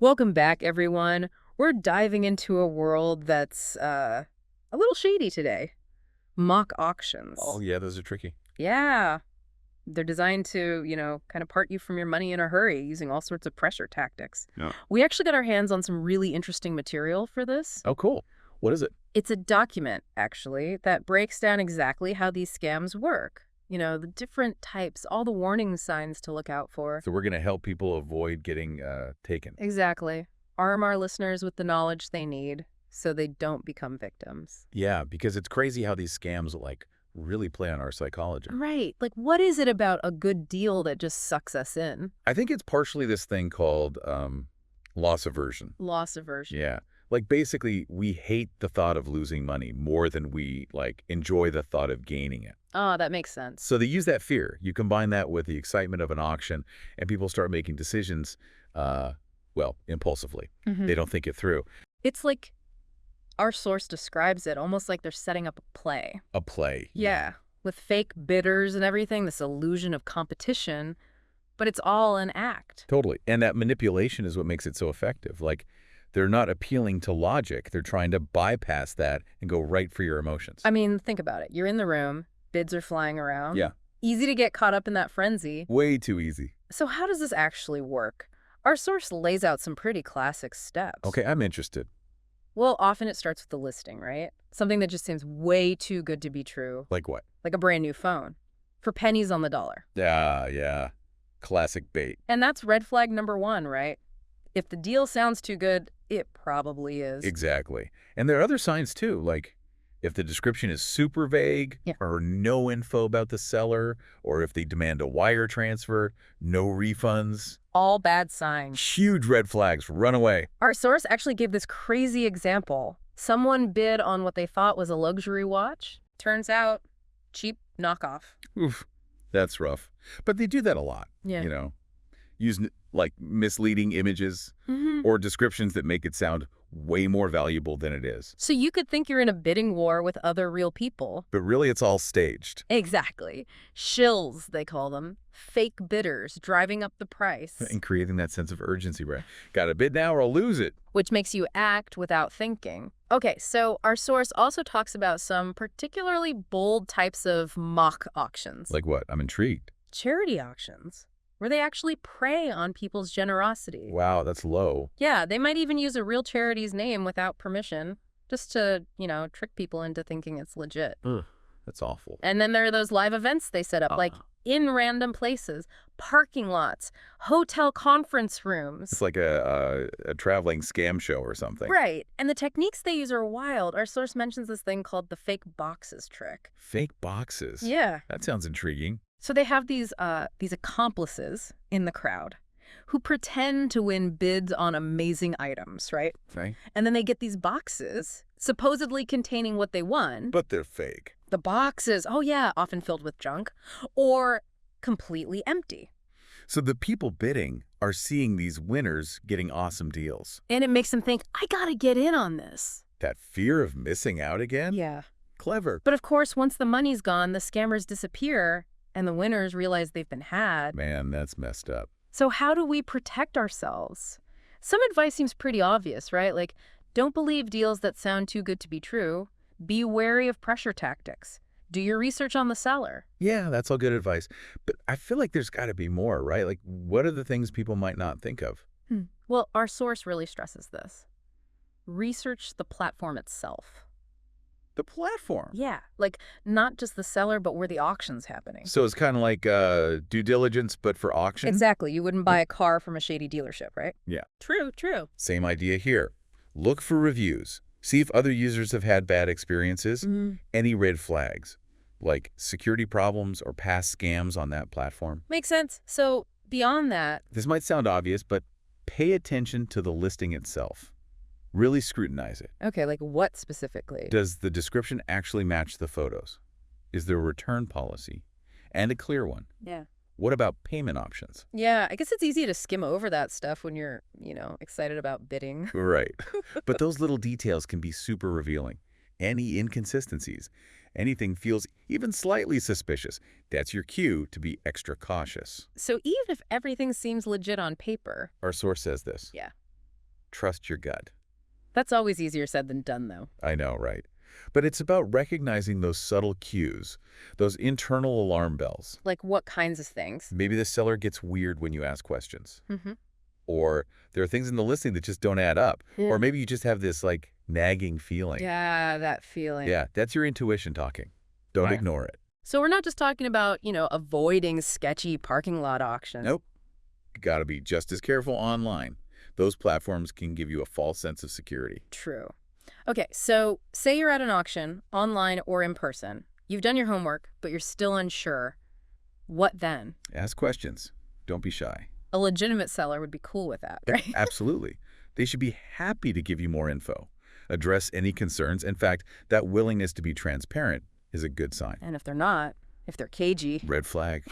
Welcome back, everyone. We're diving into a world that's a little shady today. Mock auctions. Oh, yeah, those are tricky. Yeah. They're designed to, kind of part you from your money in a hurry using all sorts of pressure tactics. Yeah. We actually got our hands on some really interesting material for this. Oh, cool. What is it? It's a document, actually, that breaks down exactly how these scams work. The different types, all the warning signs to look out for. So we're going to help people avoid getting taken. Exactly. Arm our listeners with the knowledge they need so they don't become victims. Yeah, because it's crazy how these scams, really play on our psychology. Right. Like, what is it about a good deal that just sucks us in? I think it's partially this thing called loss aversion. Loss aversion. Yeah. Basically, we hate the thought of losing money more than we, enjoy the thought of gaining it. Oh, that makes sense. So they use that fear. You combine that with the excitement of an auction, and people start making decisions, impulsively. They don't think it through. It's like our source describes it almost like they're setting up a play. A play. Yeah. With fake bidders and everything, this illusion of competition, but it's all an act. Totally. And that manipulation is what makes it so effective. They're not appealing to logic. They're trying to bypass that and go right for your emotions. I mean, think about it. You're in the room, bids are flying around. Yeah. Easy to get caught up in that frenzy. Way too easy. So how does this actually work? Our source lays out some pretty classic steps. Okay, I'm interested. Well, often it starts with the listing, right? Something that just seems way too good to be true. Like what? Like a brand new phone. For pennies on the dollar. Yeah. Classic bait. And that's red flag number one, right? If the deal sounds too good, it probably is. Exactly. And there are other signs too, like if the description is super vague or no info about the seller, or if they demand a wire transfer, no refunds. All bad signs. Huge red flags. Run away. Our source actually gave this crazy example. Someone bid on what they thought was a luxury watch. Turns out, cheap knockoff. Oof, that's rough. But they do that a lot. Yeah. Use misleading images or descriptions that make it sound way more valuable than it is. So you could think you're in a bidding war with other real people. But really, it's all staged. Exactly. Shills, they call them. Fake bidders driving up the price. And creating that sense of urgency, right? Got to bid now or I'll lose it. Which makes you act without thinking. Okay, so our source also talks about some particularly bold types of mock auctions. Like what? I'm intrigued. Charity auctions, where they actually prey on people's generosity. Wow, that's low. Yeah, they might even use a real charity's name without permission, just to, trick people into thinking it's legit. Ugh, that's awful. And then there are those live events they set up, like in random places, parking lots, hotel conference rooms. It's like a traveling scam show or something. Right. And the techniques they use are wild. Our source mentions this thing called the fake boxes trick. Fake boxes? Yeah. That sounds intriguing. So they have these accomplices in the crowd who pretend to win bids on amazing items, right? Okay. And then they get these boxes supposedly containing what they won. But they're fake. The boxes, often filled with junk or completely empty. So the people bidding are seeing these winners getting awesome deals. And it makes them think, I gotta get in on this. That fear of missing out again? Yeah. Clever. But of course, once the money's gone, the scammers disappear and the winners realize they've been had. Man, that's messed up. So how do we protect ourselves? Some advice seems pretty obvious, right? Like, don't believe deals that sound too good to be true. Be wary of pressure tactics. Do your research on the seller. Yeah, that's all good advice. But I feel like there's got to be more, right? Like, what are the things people might not think of? Well, our source really stresses this. Research the platform itself. The platform? Yeah, like not just the seller, but where the auction's happening. So it's kind of like due diligence, but for auction? Exactly. You wouldn't buy a car from a shady dealership, right? Yeah. True. Same idea here. Look for reviews. See if other users have had bad experiences. Any red flags, like security problems or past scams on that platform. Makes sense. So beyond that... This might sound obvious, but pay attention to the listing itself. Really scrutinize it. Okay, like what specifically? Does the description actually match the photos? Is there a return policy? And a clear one? Yeah. What about payment options? Yeah, I guess it's easy to skim over that stuff when you're, excited about bidding. Right. But those little details can be super revealing. Any inconsistencies, anything feels even slightly suspicious, that's your cue to be extra cautious. So even if everything seems legit on paper... Our source says this. Yeah. Trust your gut. That's always easier said than done, though. I know, right? But it's about recognizing those subtle cues, those internal alarm bells. Like what kinds of things? Maybe the seller gets weird when you ask questions. Mm-hmm. Or there are things in the listing that just don't add up. Yeah. Or maybe you just have this, like, nagging feeling. Yeah, that feeling. Yeah, that's your intuition talking. Don't Right. ignore it. So we're not just talking about, avoiding sketchy parking lot auctions. Nope. You gotta be just as careful online. Those platforms can give you a false sense of security. True. Okay, so say you're at an auction, online or in person. You've done your homework, but you're still unsure. What then? Ask questions. Don't be shy. A legitimate seller would be cool with that, right? Absolutely. They should be happy to give you more info. Address any concerns. In fact, that willingness to be transparent is a good sign. And if they're not, if they're cagey. Red flag.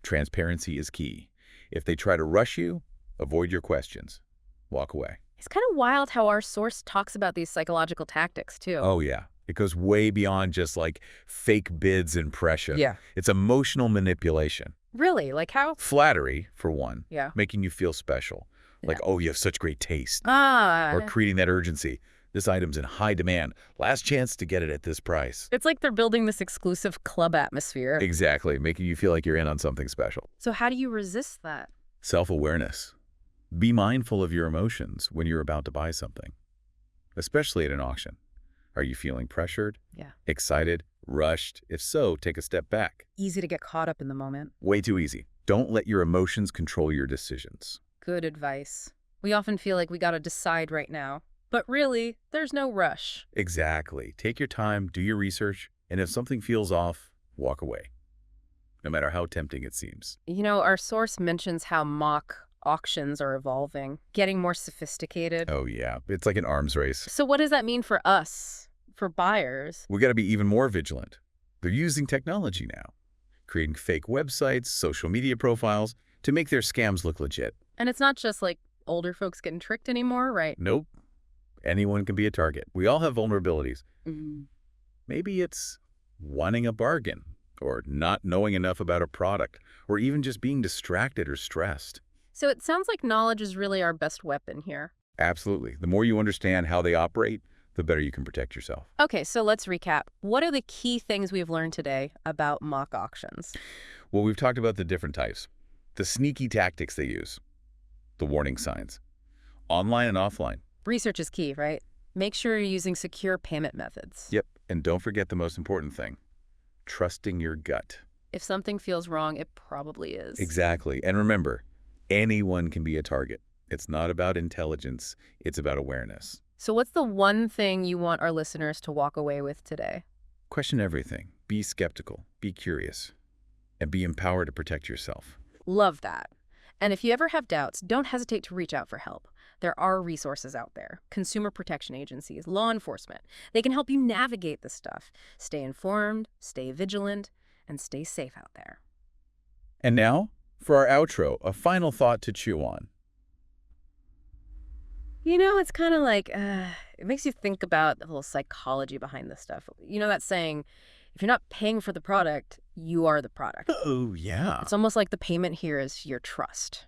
Transparency is key. If they try to rush you, avoid your questions. Walk away. It's kind of wild how our source talks about these psychological tactics, too. Oh, yeah. It goes way beyond just like fake bids and pressure. Yeah. It's emotional manipulation. Really? Like how? Flattery, for one. Yeah. Making you feel special. Like, oh, you have such great taste. Ah. Or creating that urgency. This item's in high demand. Last chance to get it at this price. It's like they're building this exclusive club atmosphere. Exactly. Making you feel like you're in on something special. So how do you resist that? Self-awareness. Be mindful of your emotions when you're about to buy something, especially at an auction. Are you feeling pressured? Yeah. Excited? Rushed? If so, take a step back. Easy to get caught up in the moment. Way too easy. Don't let your emotions control your decisions. Good advice. We often feel like we gotta decide right now. But really, there's no rush. Exactly. Take your time, do your research, and if something feels off, walk away. No matter how tempting it seems. Our source mentions how mock auctions are evolving, getting more sophisticated. Oh yeah, it's like an arms race. So what does that mean for us, for buyers? We got to be even more vigilant. They're using technology now, creating fake websites, social media profiles to make their scams look legit. And it's not just like older folks getting tricked anymore, right? Nope. Anyone can be a target. We all have vulnerabilities. Mm. Maybe it's wanting a bargain, or not knowing enough about a product, or even just being distracted or stressed. So it sounds like knowledge is really our best weapon here. Absolutely. The more you understand how they operate, the better you can protect yourself. Okay, so let's recap. What are the key things we've learned today about mock auctions? Well, we've talked about the different types, the sneaky tactics they use, the warning signs, online and offline. Research is key, right? Make sure you're using secure payment methods. Yep, and don't forget the most important thing, trusting your gut. If something feels wrong, it probably is. Exactly. And remember, anyone can be a target. It's not about intelligence, it's about awareness. So what's the one thing you want our listeners to walk away with today? Question everything. Be skeptical, be curious, and be empowered to protect yourself. Love that. And if you ever have doubts, don't hesitate to reach out for help. There are resources out there. Consumer protection agencies, law enforcement. They can help you navigate this stuff. Stay informed, stay vigilant, and stay safe out there. And now, for our outro, a final thought to chew on. It's kind of like, it makes you think about the whole psychology behind this stuff. That saying, if you're not paying for the product, you are the product. Oh, yeah. It's almost like the payment here is your trust.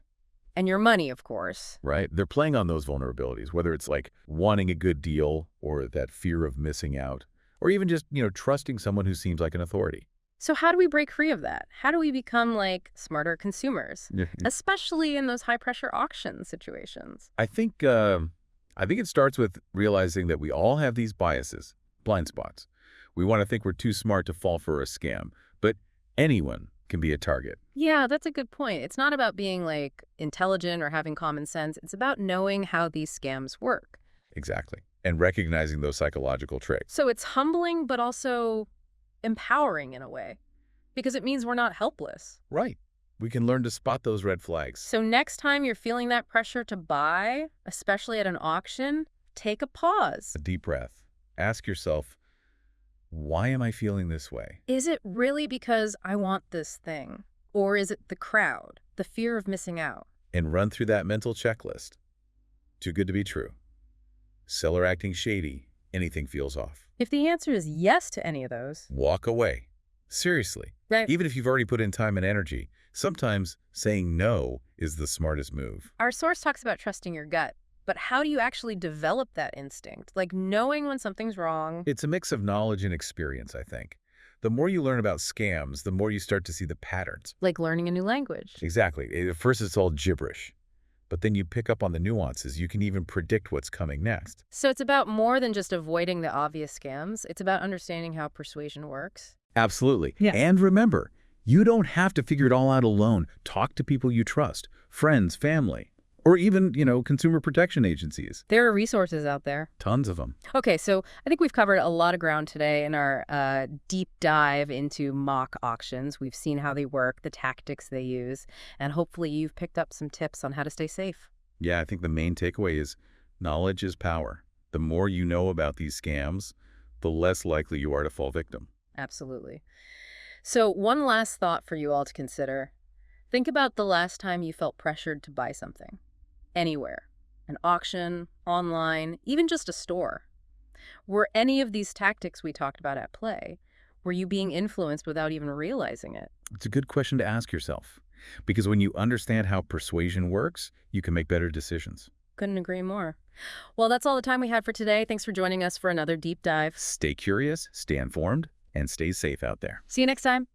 And your money, of course. Right. They're playing on those vulnerabilities, whether it's like wanting a good deal or that fear of missing out, or even just, trusting someone who seems like an authority. So how do we break free of that? How do we become like smarter consumers, especially in those high-pressure auction situations? I think it starts with realizing that we all have these biases, blind spots. We want to think we're too smart to fall for a scam, but anyone can be a target. Yeah, that's a good point. It's not about being like intelligent or having common sense. It's about knowing how these scams work. Exactly. And recognizing those psychological tricks. So it's humbling, but also empowering in a way, because it means we're not helpless. Right. We can learn to spot those red flags. So next time you're feeling that pressure to buy, especially at an auction, take a pause. A deep breath. Ask yourself, why am I feeling this way? Is it really because I want this thing? Or is it the crowd, the fear of missing out? And run through that mental checklist. Too good to be true. Seller acting shady. Anything feels off. If the answer is yes to any of those, walk away. Seriously. right. Even if you've already put in time and energy, sometimes saying no is the smartest move. Our source talks about trusting your gut, But how do you actually develop that instinct? Like knowing when something's wrong. It's a mix of knowledge and experience, I think. The more you learn about scams, the more you start to see the patterns. Like learning a new language. Exactly. At first, it's all gibberish. But then you pick up on the nuances. You can even predict what's coming next. So it's about more than just avoiding the obvious scams. It's about understanding how persuasion works. Absolutely. Yeah. And remember, you don't have to figure it all out alone. Talk to people you trust, friends, family, or even, consumer protection agencies. There are resources out there. Tons of them. Okay, so I think we've covered a lot of ground today in our deep dive into mock auctions. We've seen how they work, the tactics they use, and hopefully you've picked up some tips on how to stay safe. Yeah, I think the main takeaway is knowledge is power. The more you know about these scams, the less likely you are to fall victim. Absolutely. So one last thought for you all to consider. Think about the last time you felt pressured to buy something. Anywhere. An auction, online, even just a store. Were any of these tactics we talked about at play? Were you being influenced without even realizing it? It's a good question to ask yourself, because when you understand how persuasion works, you can make better decisions. Couldn't agree more. Well, that's all the time we had for today. Thanks for joining us for another deep dive. Stay curious, stay informed, and stay safe out there. See you next time.